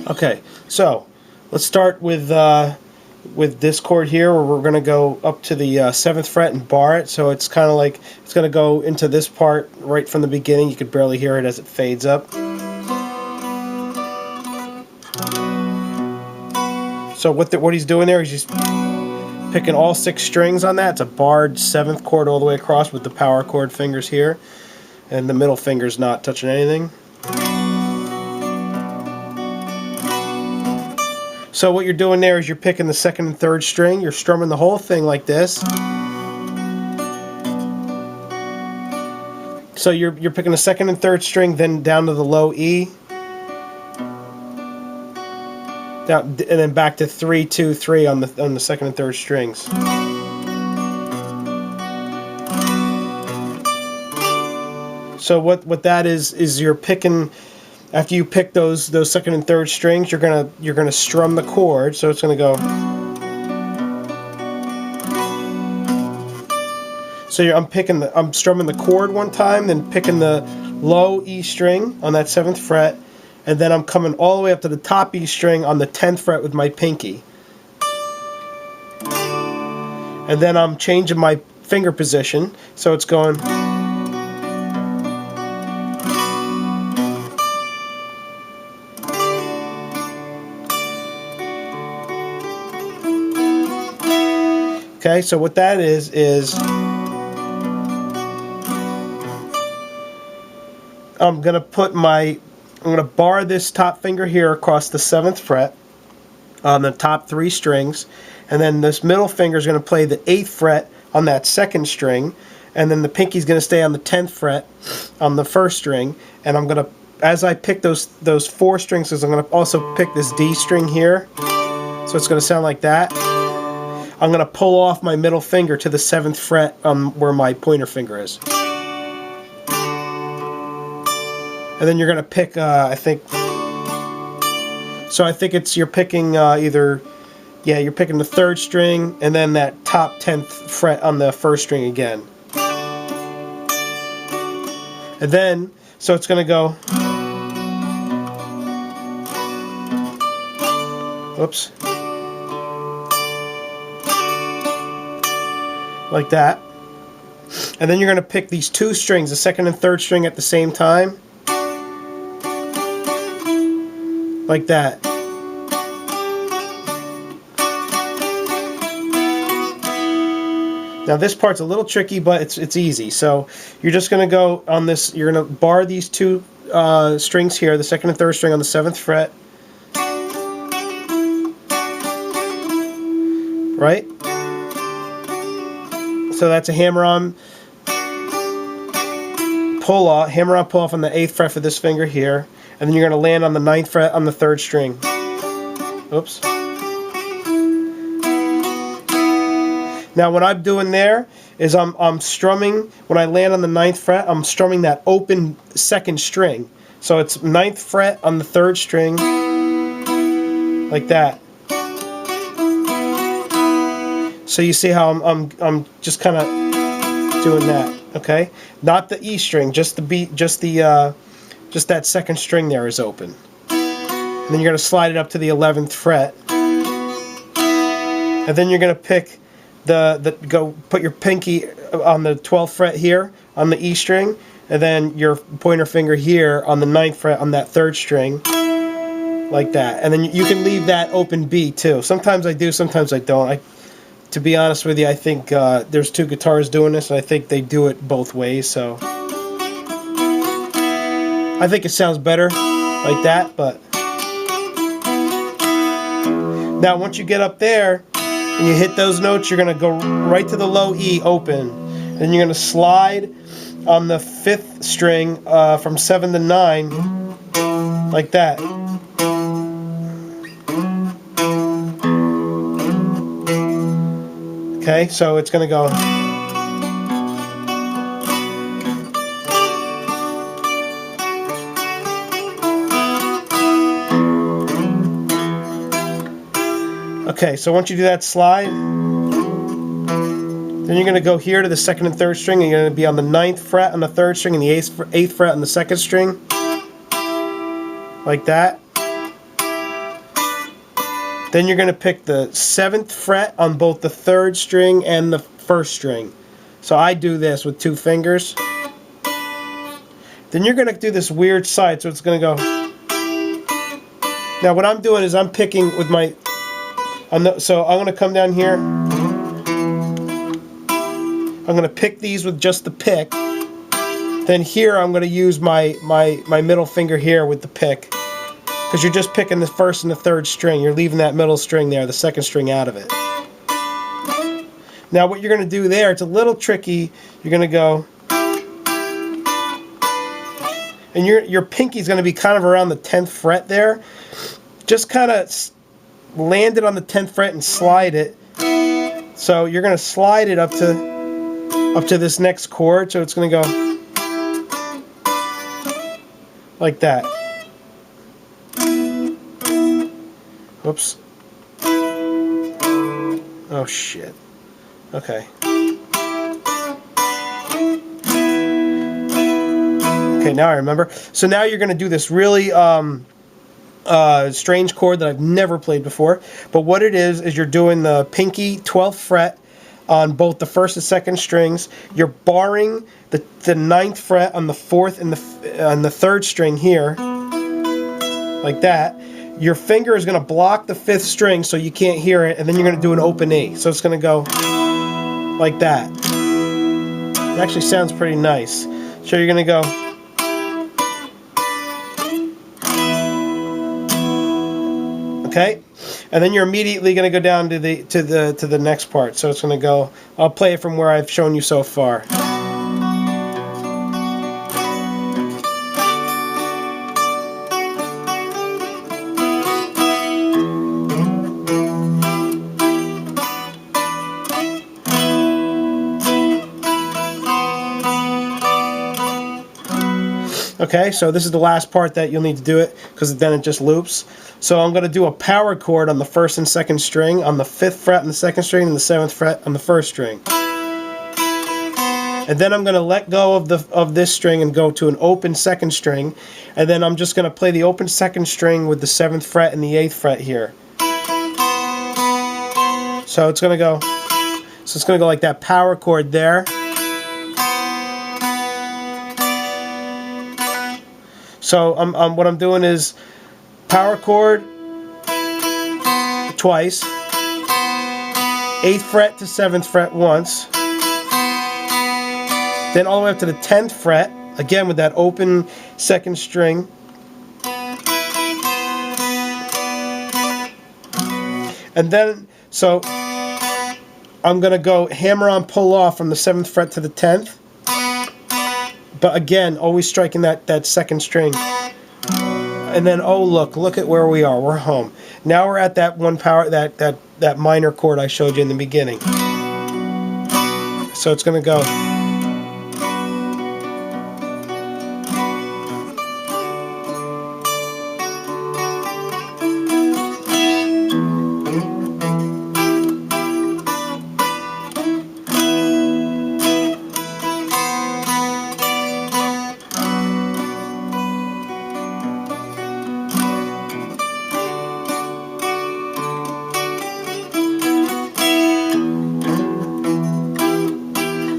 Okay, so let's start with this chord here, where we're going to go up to the 7th fret and bar it. So it's kind of like it's going to go into this part right from the beginning. You could barely hear it as it fades up. So what he's doing there is just picking all 6 strings on that. It's a barred 7th chord all the way across with the power chord fingers here, and the middle finger's not touching anything. So what you're doing there is you're picking the 2nd and 3rd string, you're strumming the whole thing like this. So you're picking the 2nd and 3rd string, then down to the low E, down, and then back to 3, 2, 3 on the 2nd and 3rd strings. So what that is you're picking. After you pick those 2nd and 3rd strings, you're gonna strum the chord. So it's gonna go. So I'm strumming the chord one time, then picking the low E string on that 7th fret, and then I'm coming all the way up to the top E string on the 10th fret with my pinky. And then I'm changing my finger position, so it's going. Okay, so what that is I'm gonna bar this top finger here across the 7th fret on the top 3 strings, and then this middle finger is gonna play the 8th fret on that 2nd string, and then the pinky's gonna stay on the 10th fret on the 1st string, and I'm gonna, as I pick those 4 strings, I'm gonna also pick this D string here, so it's gonna sound like that. I'm going to pull off my middle finger to the 7th fret where my pointer finger is. And then you're going to pick, I think it's, you're picking you're picking the 3rd string and then that top 10th fret on the 1st string again. And then, so it's going to go, whoops. Like that. And then you're going to pick these 2 strings, the 2nd and 3rd string at the same time. Like that. Now this part's a little tricky, but it's easy. So you're just going to go on this, you're going to bar these 2 strings here, the 2nd and 3rd string on the 7th fret. Right? So that's a hammer-on, pull-off, hammer-on pull-off on the 8th fret for this finger here, and then you're going to land on the 9th fret on the 3rd string. Oops. Now what I'm doing there is I'm strumming, when I land on the 9th fret, I'm strumming that open 2nd string. So it's 9th fret on the 3rd string, like that. So you see how I'm just kind of doing that, okay? Not the E string, just the B, just that 2nd string there is open. And then you're going to slide it up to the 11th fret. And then you're going to pick go put your pinky on the 12th fret here on the E string, and then your pointer finger here on the 9th fret on that 3rd string, like that. And then you can leave that open B too. Sometimes I do, sometimes I don't. To be honest with you, I think there's 2 guitars doing this, and I think they do it both ways, so I think it sounds better like that. But now once you get up there and you hit those notes, you're going to go right to the low E open, and you're going to slide on the 5th string from 7 to 9 like that. Okay, so it's going to go. Okay, so once you do that slide, then you're going to go here to the second and third string, and you're going to be on the 9th fret on the third string and the 8th fret on the second string, like that. Then you're going to pick the 7th fret on both the 3rd string and the 1st string. So I do this with 2 fingers. Then you're going to do this weird slide, so it's going to go. Now what I'm doing is I'm picking with my, so I'm going to come down here. I'm going to pick these with just the pick. Then here I'm going to use my middle finger here with the pick. Because you're just picking the 1st and the 3rd string. You're leaving that middle string there, the 2nd string out of it. Now what you're going to do there, it's a little tricky. You're going to go, and your pinky's going to be kind of around the 10th fret there. Just kind of land it on the 10th fret and slide it. So you're going to slide it up to this next chord. So it's going to go like that. Whoops. Oh shit. Okay. Okay, now I remember. So now you're going to do this really strange chord that I've never played before. But what it is you're doing the pinky 12th fret on both the 1st and 2nd strings. You're barring the 9th fret on the 4th and the 3rd string here, like that. Your finger is going to block the 5th string so you can't hear it, and then you're going to do an open E. So it's going to go like that. It actually sounds pretty nice. So you're going to go. Okay, and then you're immediately going to go down to the next part. So it's going to go. I'll play it from where I've shown you so far. Okay, so this is the last part that you'll need to do it, because then it just loops. So I'm going to do a power chord on the 1st and 2nd string, on the 5th fret on the 2nd string, and the 7th fret on the 1st string. And then I'm going to let go of this string and go to an open 2nd string, and then I'm just going to play the open 2nd string with the 7th fret and the 8th fret here. So it's going to go. So it's going to go like that power chord there. So what I'm doing is power chord twice, 8th fret to 7th fret once, then all the way up to the 10th fret, again with that open 2nd string, and then, so I'm going to go hammer on pull off from the 7th fret to the 10th. But again, always striking that 2nd string. And then, oh look at where we are. We're home. Now we're at that one power, that minor chord I showed you in the beginning. So it's going to go.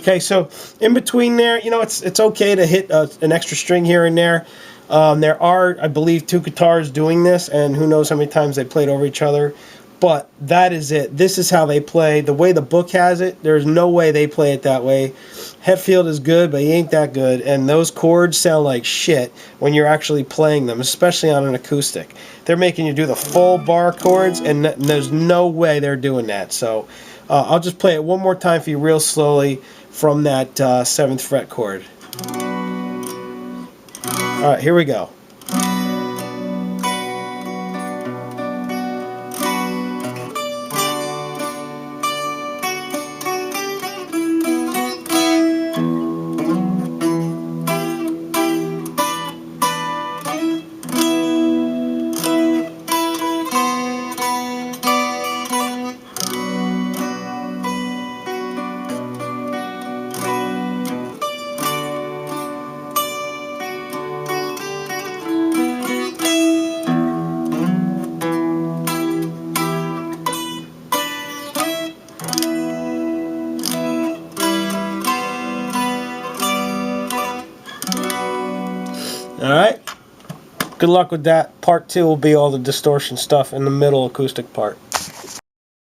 Okay, so in between there, you know, it's okay to hit an extra string here and there. There are, I believe, 2 guitars doing this, and who knows how many times they played over each other. But that is it. This is how they play. The way the book has it, there's no way they play it that way. Hetfield is good, but he ain't that good. And those chords sound like shit when you're actually playing them, especially on an acoustic. They're making you do the full bar chords, and there's no way they're doing that. So I'll just play it one more time for you real slowly from that 7th fret chord. Alright, here we go. Alright? Good luck with that. Part 2 will be all the distortion stuff in the middle acoustic part.